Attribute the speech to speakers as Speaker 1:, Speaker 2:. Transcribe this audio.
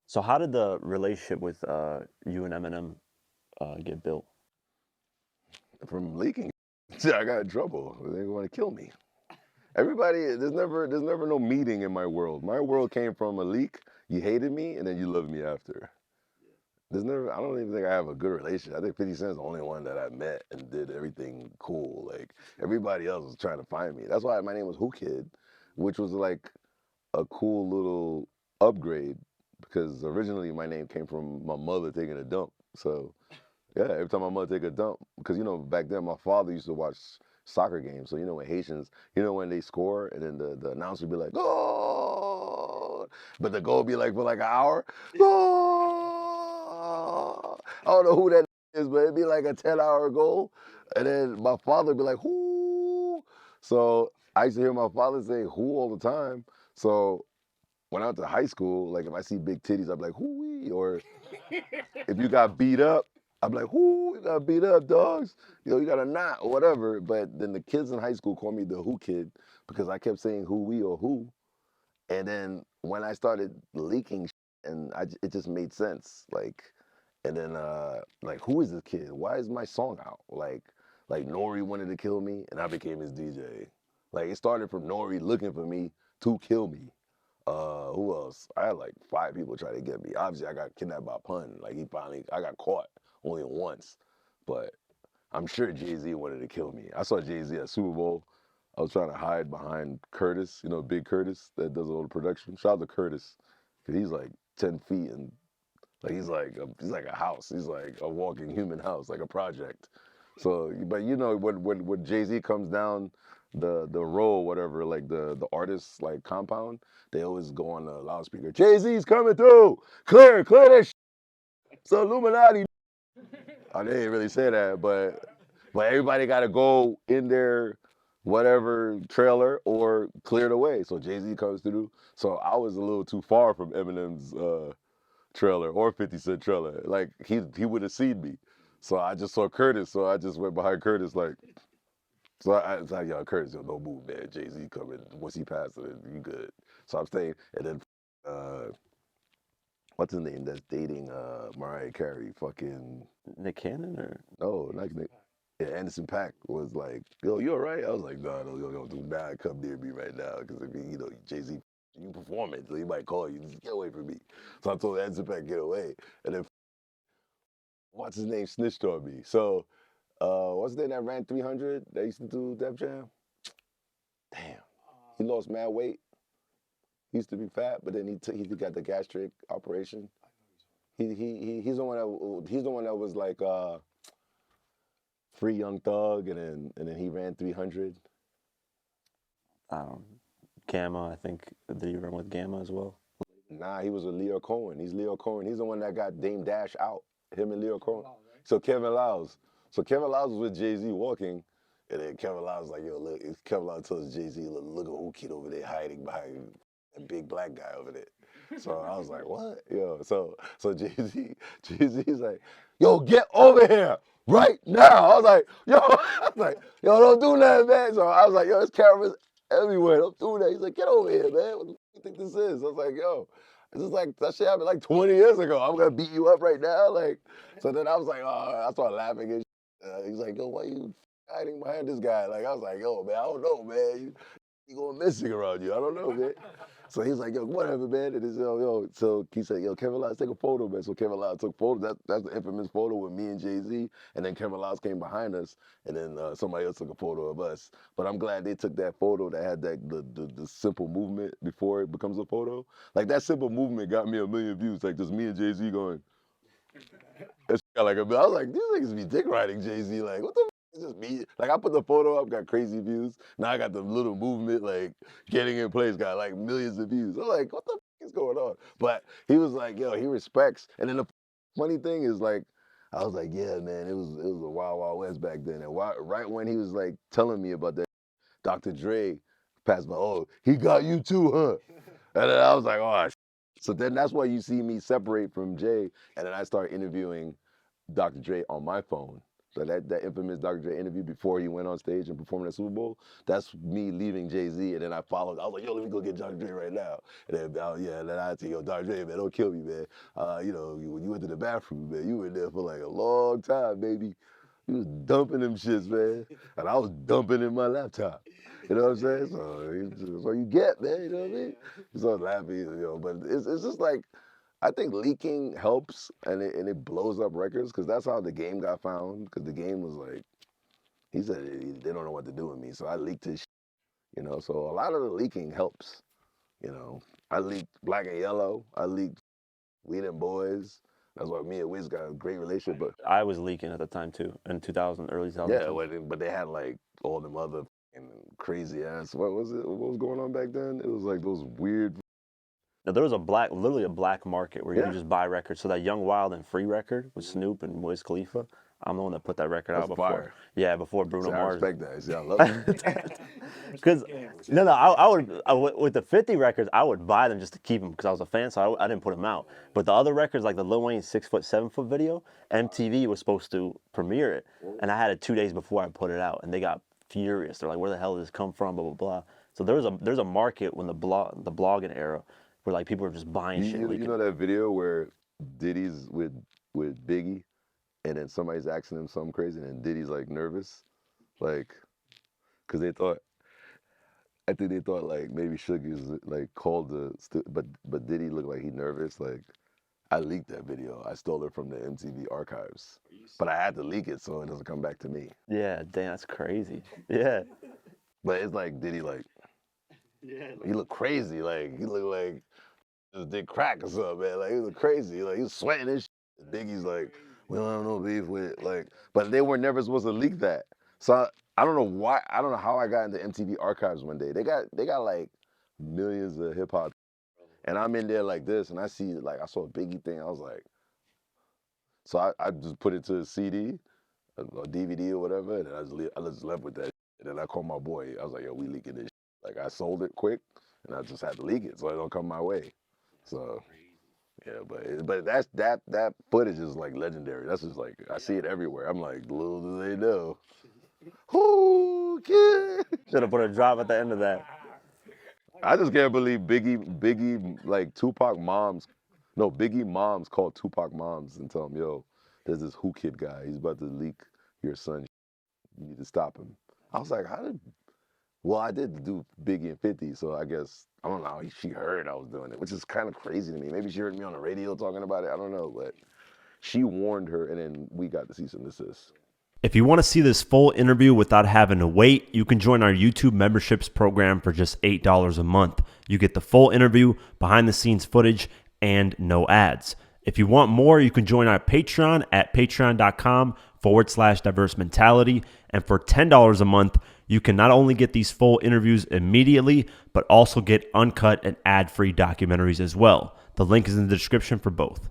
Speaker 1: So how did the relationship with you and Eminem get built?
Speaker 2: From leaking. I got in trouble. They want to kill me. Everybody, there's never no meeting in my world. My world came from a leak. You hated me, and then you loved me after. There's never. I don't even think I have a good relationship. I think 50 Cent's the only one that I met and did everything cool. Like everybody else was trying to find me. That's why my name was Whoo Kid, which was like a cool little upgrade because originally my name came from my mother taking a dump. So yeah, every time my mother take a dump, because back then my father used to watch soccer games. So when Haitians, when they score and then the announcer would be like, "Goal!" But the goal would be like for like an hour. Goal! I don't know who that is, but it'd be like a 10-hour goal. And then my father would be like, "Whoo!" So I used to hear my father say "who" all the time. So when I went to high school, like if I see big titties, I'm like, "Whoo!" Or if you got beat up, I'm like, whoo, you got beat up, dogs. You got a knot or whatever. But then the kids in high school called me the Whoo Kid because I kept saying who we or who. And then when I started leaking and it just made sense. And then like, who is this kid? Why is my song out? Like Nori wanted to kill me and I became his DJ. Like it started from Nori looking for me to kill me. Who else? I had like 5 people try to get me. Obviously, I got kidnapped by Pun. Like I got caught only once, but I'm sure Jay-Z wanted to kill me. I saw Jay-Z at Superbowl. I was trying to hide behind Curtis, Big Curtis that does all the production. Shout out to Curtis, cause he's like 10 feet and like he's like a house. He's like a walking human house, like a project. So, but when Jay-Z comes down the row, whatever, like the artist like compound, they always go on the loudspeaker. Jay-Z's coming through. Clear that. It's the Illuminati. I didn't really say that, but everybody got to go in their whatever trailer or clear the way. So Jay-Z comes through. So I was a little too far from Eminem's trailer or 50 Cent trailer. Like he would have seen me. So I just saw Curtis. So I just went behind Curtis like. So I was like, yo, Curtis, yo, no move, man. Jay-Z coming. Once he passes it, you good. So I'm staying. And then, what's his name that's dating Mariah Carey? Fucking,
Speaker 1: Nick Cannon or
Speaker 2: no, not Nick. Yeah, Anderson Paak was like, yo, you all right? I was like, no, no, yo, do not come near me right now. Because, Jay-Z, you performing, so he might call you. Just get away from me. So I told Anderson Paak, get away. And then, what's his name, snitched on me. So, what's his name that ran 300 that used to do Def Jam? Damn. He lost mad weight. He used to be fat, but then he got the gastric operation. He's the one that was like free young thug, and then he ran 300.
Speaker 1: um, Gamma? I think did you run with Gamma as well?
Speaker 2: Nah, he was with Leo Cohen. He's Leo Cohen. He's the one that got Dame Dash out. Him and Leo Cohen. So Kevin Lyles. So Kevin Lyles was with Jay-Z walking, and then Kevin Lyles was like, yo, look, Kevin Lyles tells Jay-Z, look at Whoo Kid over there hiding behind a big black guy over there. So I was like, what? Yo, so Jay-Z's like, yo, get over here right now. I was like, yo, don't do that, man. So I was like, yo, there's cameras everywhere. Don't do that. He's like, get over here, man. What the f- you think this is? I was like, yo, this is like that shit happened like 20 years ago. I'm gonna beat you up right now. Like, so then I was like, oh, I started laughing and he's like, yo, why you hiding behind this guy? Like, I was like, yo, man, I don't know, man. You going missing around you. I don't know, man. So he's like, yo, whatever, man. And it's, yo. So he said, yo, Kevin Lyles, take a photo, man. So Kevin Lyles took photos. That's the infamous photo with me and Jay-Z. And then Kevin Lyles came behind us. And then somebody else took a photo of us. But I'm glad they took that photo that had the simple movement before it becomes a photo. Like that simple movement got me 1 million views. Like just me and Jay-Z going, it's got like I was like, these niggas be dick riding Jay-Z. Like, what the f- it's just me. Like I put the photo up, got crazy views. Now I got the little movement, like getting in place, got like millions of views. I'm like, what the f- is going on? But he was like, yo, he respects. And then the funny thing is like, I was like, yeah, man, it was a wild, wild west back then. And right when he was like telling me about that, Dr. Dre passed by, oh, he got you too, huh? And then I was like, oh, so then that's why you see me separate from Jay, and then I start interviewing Dr. Dre on my phone that infamous Dr. Dre interview before he went on stage and performed at Super Bowl. That's me leaving Jay-Z, and then I followed. I was like, yo, let me go get Dr. Dre right now. And then and then I said, yo, Dr. Dre, man, don't kill me, man. When you went to the bathroom, man, you were there for like a long time, baby. You was dumping them shits, man, and I was dumping in my laptop. You know what I'm saying? So you get, man. You know what I mean? So laughing, but it's just like. I think leaking helps and it blows up records because that's how the game got found. Because the game was like, he said they don't know what to do with me, so I leaked his shit. So a lot of the leaking helps. I leaked Black and Yellow. I leaked We Them Boys. That's why me and Wiz got a great relationship. But
Speaker 1: I was leaking at the time too, in 2000, early 2000s.
Speaker 2: yeah, but they had like all them other crazy ass. What was it? What was going on back then? It was like those weird.
Speaker 1: Now, there was literally a black market where you could just buy records. So that Young Wild and Free record with Snoop and Wiz Khalifa, I'm the one that put that record out before.
Speaker 2: Fire.
Speaker 1: Yeah, before Bruno Mars.
Speaker 2: I respect that. See, I love it.
Speaker 1: Because I would with the 50 records, I would buy them just to keep them because I was a fan, so I didn't put them out. But the other records, like the Lil Wayne 6 foot, 7 foot video, MTV was supposed to premiere it, and I had it 2 days before I put it out, and they got furious. They're like, "Where the hell did this come from?" Blah blah blah. So there's a market when the blogging era. Where like people are just buying shit.
Speaker 2: You know that video where Diddy's with Biggie, and then somebody's asking him something crazy, and then Diddy's like nervous, like, cause I think they thought like maybe Sugar's like called but Diddy looked like he nervous. Like, I leaked that video. I stole it from the MTV archives, but I had to leak it so it doesn't come back to me.
Speaker 1: Yeah, damn, that's crazy. Yeah,
Speaker 2: but it's like Diddy like. Yeah, he looked crazy. Like he looked like his dick crack or something, man. Like he was crazy. Like he was sweating and shit. Biggie's like, we don't have no beef with it. Like, but they were never supposed to leak that. So I don't know why. I don't know how I got into MTV archives one day. They got like millions of hip hop, and I'm in there like this, and I see like I saw a Biggie thing. I was like, so I just put it to a CD, a DVD or whatever, and I just left with that. And then I called my boy. I was like, yo, we leaking this. Like I sold it quick, and I just had to leak it so it don't come my way. So, yeah, but that footage is like legendary. That's just like I see it everywhere. I'm like, little do they know. Whoo Kid.
Speaker 1: Should have put a drop at the end of that.
Speaker 2: I just can't believe Biggie like Tupac moms. No, Biggie moms called Tupac moms and tell him, yo, there's this Whoo Kid guy. He's about to leak your son. You need to stop him. I was like, how did? Well, I did do Biggie and 50, so I guess, I don't know how she heard I was doing it, which is kind of crazy to me. Maybe she heard me on the radio talking about it. I don't know, but she warned her, and then we got to cease and desist.
Speaker 3: If you want to see this full interview without having to wait, you can join our YouTube memberships program for just $8 a month. You get the full interview, behind-the-scenes footage, and no ads. If you want more, you can join our Patreon at patreon.com/diverse mentality. And for $10 a month, you can not only get these full interviews immediately, but also get uncut and ad-free documentaries as well. The link is in the description for both.